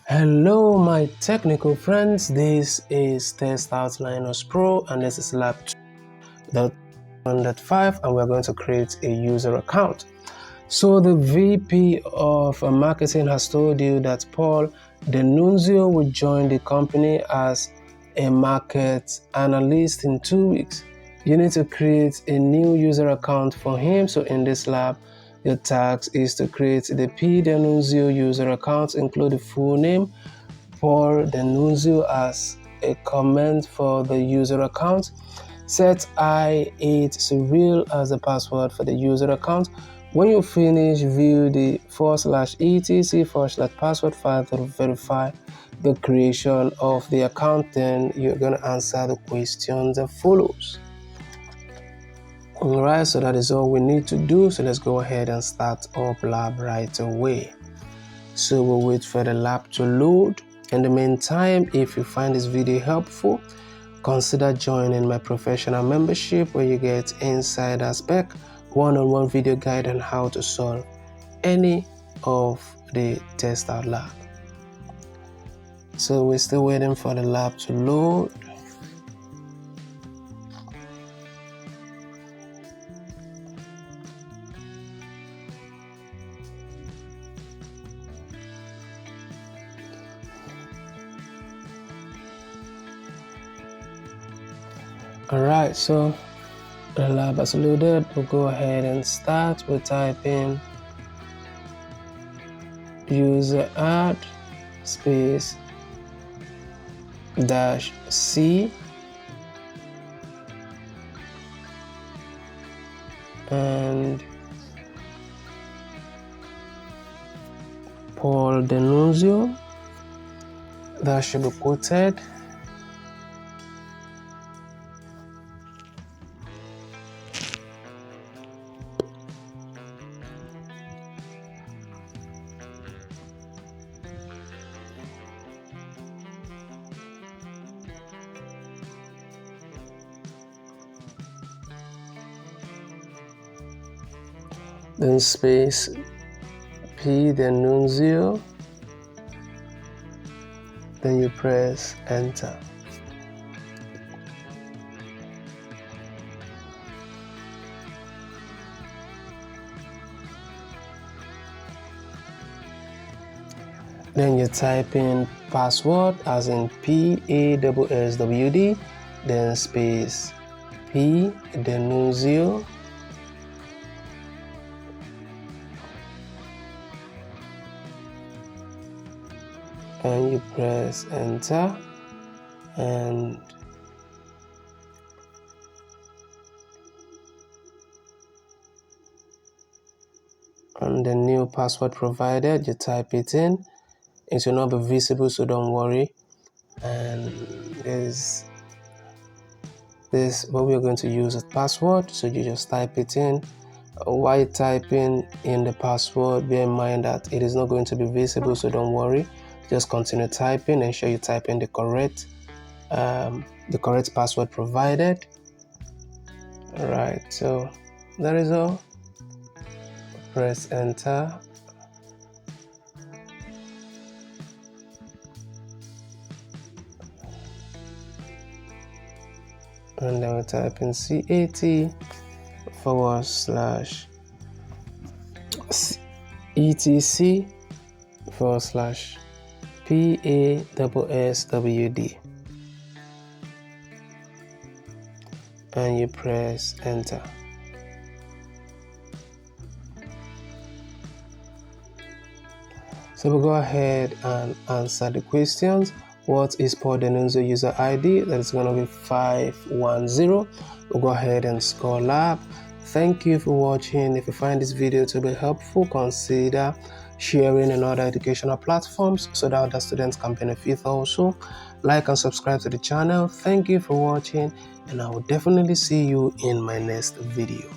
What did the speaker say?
Hello my technical friends, this is TestOut Linux Pro and this is lab 2.1.5 and we're going to create a user account. So the VP of marketing has told you that Paul Denunzio will join the company as a market analyst in 2 weeks. You need to create a new user account for him. So in this lab, your task is to create the P Denunzio user account, include the full name, Paul Denunzio as a comment for the user account, set I8 Cyril as the password for the user account. When you finish, view the /etc/password file to verify the creation of the account. Then you're going to answer the questions that follows. Alright, so that is all we need to do. So let's go ahead and start up lab right away. So we'll wait for the lab to load. In the meantime, if you find this video helpful, consider joining my professional membership where you get insider spec, one-on-one video guide on how to solve any of the TestOut lab. So we're still waiting for the lab to load. Alright, so the lab has loaded. We'll go ahead and start. We'll type in user add space -c and Paul Denunzio. That should be quoted. Then space P Denunzio, then you press enter. Then you type in password as in PASSWD, then space P Denunzio, and you press enter, and the new password provided, you type it in. It will not be visible, so don't worry. And this what we're going to use as password, so you just type it in. While typing in the password, bear in mind that it is not going to be visible, so don't worry. Just continue typing, ensure you type in the correct password provided. Alright, so that is all. Press enter. And then we type in CAT/etc/PASSWD, and you press enter. So we'll go ahead and answer the questions. What is Paul Denunzio user ID? That is going to be 510. We'll go ahead and score lab. Thank you for watching. If you find this video to be helpful, consider sharing in other educational platforms so that other students can benefit also. Like and subscribe to the channel. Thank you for watching, and I will definitely see you in my next video.